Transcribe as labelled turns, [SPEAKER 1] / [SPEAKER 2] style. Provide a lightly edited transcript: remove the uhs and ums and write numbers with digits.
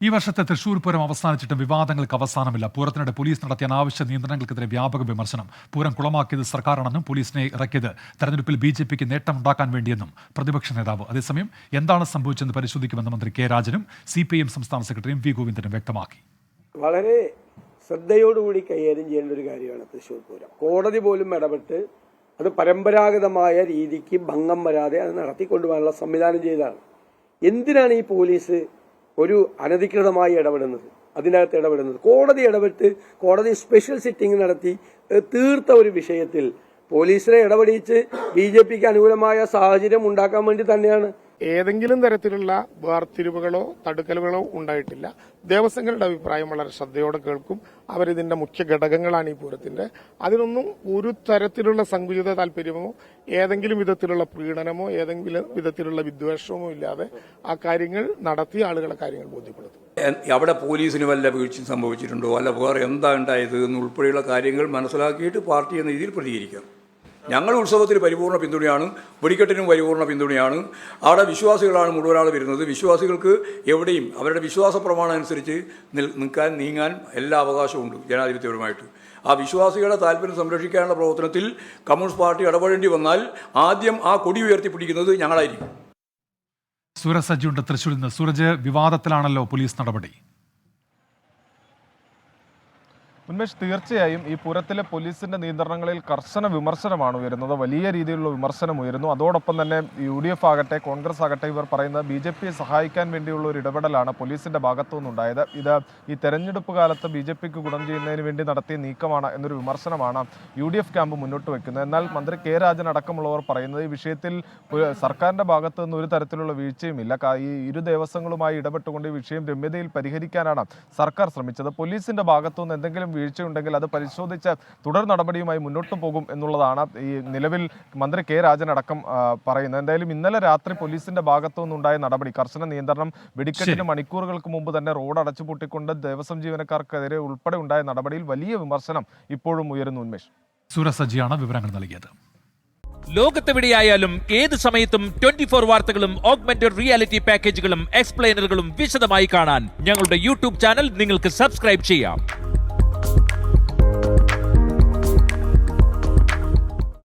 [SPEAKER 1] ഈ വർഷത്തെ തൃശൂർ പൂരം അവസാനിച്ചിട്ടും വിവാദങ്ങൾക്ക് അവസാനമില്ല. പൂരത്തിനിടെ പോലീസ് നടത്തിയ അനാവശ്യ നിയന്ത്രണങ്ങൾക്കെതിരെ വ്യാപക വിമർശനം. പൂരം കുളമാക്കിയത് സർക്കാരാണെന്നും പോലീസിനെ ഇറക്കിയത് തെരഞ്ഞെടുപ്പിൽ BJPക്ക് നേട്ടമുണ്ടാക്കാൻ വേണ്ടിയെന്നും പ്രതിപക്ഷ നേതാവ്. അതേസമയം എന്താണ് സംഭവിച്ചതെന്ന് പരിശോധിക്കുമെന്ന് മന്ത്രി കെ രാജനും CPIM സംസ്ഥാന സെക്രട്ടറി MV ഗോവിന്ദനും വ്യക്തമാക്കി.
[SPEAKER 2] വളരെ ശ്രദ്ധയോടുകൂടി കൈകാര്യം ചെയ്യേണ്ട ഒരു കാര്യമാണ് തൃശൂർ പൂരം. കോടതി പോലും ഇടപെട്ട് അത് പരമ്പരാഗതമായ രീതിക്ക് ഭംഗം വരാതെ അത് നടത്തിക്കൊണ്ടുപോകാനുള്ള സംവിധാനം ചെയ്തതാണ്. എന്തിനാണ് ഈ പോലീസ് ഒരു അനധികൃതമായി അതിനകത്ത് ഇടപെടുന്നത്? കോടതി ഇടപെട്ട് കോടതി സ്പെഷ്യൽ സിറ്റിംഗ് നടത്തി തീർത്ത ഒരു വിഷയത്തിൽ പോലീസിനെ ഇടപെടിച്ച് BJPക്ക് അനുകൂലമായ സാഹചര്യം ഉണ്ടാക്കാൻ വേണ്ടി തന്നെയാണ്.
[SPEAKER 3] ഏതെങ്കിലും തരത്തിലുള്ള വേർതിരിവുകളോ തടുക്കലുകളോ ഉണ്ടായിട്ടില്ല. ദേവസ്വങ്ങളുടെ അഭിപ്രായം വളരെ ശ്രദ്ധയോടെ കേൾക്കും. അവരിതിന്റെ മുഖ്യ ഘടകങ്ങളാണ് ഈ പൂരത്തിന്റെ. അതിനൊന്നും ഒരു തരത്തിലുള്ള സങ്കുചിത താല്പര്യമോ ഏതെങ്കിലും വിധത്തിലുള്ള പ്രീണനമോ ഏതെങ്കിലും വിധത്തിലുള്ള വിദ്വേഷമോ ഇല്ലാതെ ആ കാര്യങ്ങൾ നടത്തി ആളുകളെ കാര്യങ്ങൾ ബോധ്യപ്പെടുത്തും.
[SPEAKER 4] അവിടെ പോലീസിന് വല്ല വീഴ്ച സംഭവിച്ചിട്ടുണ്ടോ, അല്ല വേറെ എന്താ ഉണ്ടായത് എന്നുൾപ്പെടെയുള്ള കാര്യങ്ങൾ മനസ്സിലാക്കിയിട്ട് പാർട്ടി എന്ന രീതിയിൽ പ്രതികരിക്കാം. ഞങ്ങൾ ഉത്സവത്തിന് പരിപൂർണ്ണ പിന്തുണയാണ്, വെടിക്കെട്ടിനും പരിപൂർണ്ണ പിന്തുണയാണ്. അവിടെ വിശ്വാസികളാണ് മുഴുവനാൾ വരുന്നത്. വിശ്വാസികൾക്ക് എവിടെയും അവരുടെ വിശ്വാസ പ്രമാണം അനുസരിച്ച് നീങ്ങാൻ എല്ലാ അവകാശമുണ്ട് ജനാധിപത്യപരമായിട്ട്. ആ വിശ്വാസികളുടെ താല്പര്യം സംരക്ഷിക്കാനുള്ള പ്രവർത്തനത്തിൽ കമ്മ്യൂണിസ്റ്റ് പാർട്ടി ഇടപെടേണ്ടി വന്നാൽ ആദ്യം ആ കൊടി ഉയർത്തിപ്പിടിക്കുന്നത് ഞങ്ങളായിരിക്കും.
[SPEAKER 1] സൂരജ് സജ്ജിയുണ്ട് തൃശ്ശൂരിൽ നിന്ന്. സൂരജ്, വിവാദത്തിലാണല്ലോ പോലീസ് നടപടി.
[SPEAKER 5] ഉന്മേഷ്, തീർച്ചയായും ഈ പൂരത്തിലെ പോലീസിന്റെ നിയന്ത്രണങ്ങളിൽ കർശന വിമർശനമാണ് ഉയരുന്നത്. വലിയ രീതിയിലുള്ള വിമർശനം ഉയരുന്നു. അതോടൊപ്പം തന്നെ UDF ആകട്ടെ കോൺഗ്രസ് ആകട്ടെ ഇവർ പറയുന്നത് BJPയെ സഹായിക്കാൻ വേണ്ടിയുള്ള ഒരു ഇടപെടലാണ് പോലീസിന്റെ ഭാഗത്തു നിന്നുണ്ടായത്. ഇത് ഈ തെരഞ്ഞെടുപ്പ് കാലത്ത് BJPക്ക് ഗുണം ചെയ്യുന്നതിന് വേണ്ടി നടത്തിയ നീക്കമാണ് എന്നൊരു വിമർശനമാണ് UDF ക്യാമ്പ് മുന്നോട്ട് വെക്കുന്നത്. എന്നാൽ മന്ത്രി കെ രാജൻ അടക്കമുള്ളവർ പറയുന്നത് ഈ വിഷയത്തിൽ സർക്കാരിന്റെ ഭാഗത്തു നിന്ന് ഒരു തരത്തിലുള്ള വീഴ്ചയുമില്ല. ഈ ഇരു ദേവസ്വങ്ങളുമായി ഇടപെട്ടുകൊണ്ട് ഈ വിഷയം രമ്യതയിൽ പരിഹരിക്കാനാണ് സർക്കാർ ശ്രമിച്ചത്. പോലീസിന്റെ ഭാഗത്തു നിന്ന് എന്തെങ്കിലും വീഴ്ചയുണ്ടെങ്കിൽ അത് പരിശോധിച്ച് തുടർ നടപടിയുമായി മുന്നോട്ട് പോകും എന്നുള്ളതാണ് ഈ നിലവിൽ മന്ത്രി കെ രാജൻ അടക്കം പറയുന്നത്. എന്തായാലും ഇന്നലെ രാത്രി പോലീസിന്റെ ഭാഗത്തു നിന്നുണ്ടായ നടപടി കർശന നിയന്ത്രണം, വെടിക്കെട്ടിന് മണിക്കൂറുകൾക്ക് മുമ്പ് തന്നെ റോഡ് അടച്ചുപൂട്ടിക്കൊണ്ട് ദേവസ്വം ജീവനക്കാർക്കെതിരെ ഉൾപ്പെടെ ഉണ്ടായ നടപടിയിൽ വലിയ വിമർശനം ഇപ്പോഴും ഉയരുന്നു. ഉന്മേഷ്,
[SPEAKER 1] സൂരജ് സജ്ജിയാണ് വിവരങ്ങൾ നൽകിയത്.
[SPEAKER 6] ലോകത്തെവിടെയായാലും ഏത് സമയത്തും 24 വാർത്തകളും ഓഗ്മെന്റഡ് റിയാലിറ്റി പാക്കേജുകളും എക്സ്പ്ലെയിനറുകളും വിശദമായി കാണാൻ ഞങ്ങളുടെ YouTube ചാനൽ നിങ്ങൾക്ക് സബ്സ്ക്രൈബ് ചെയ്യാം.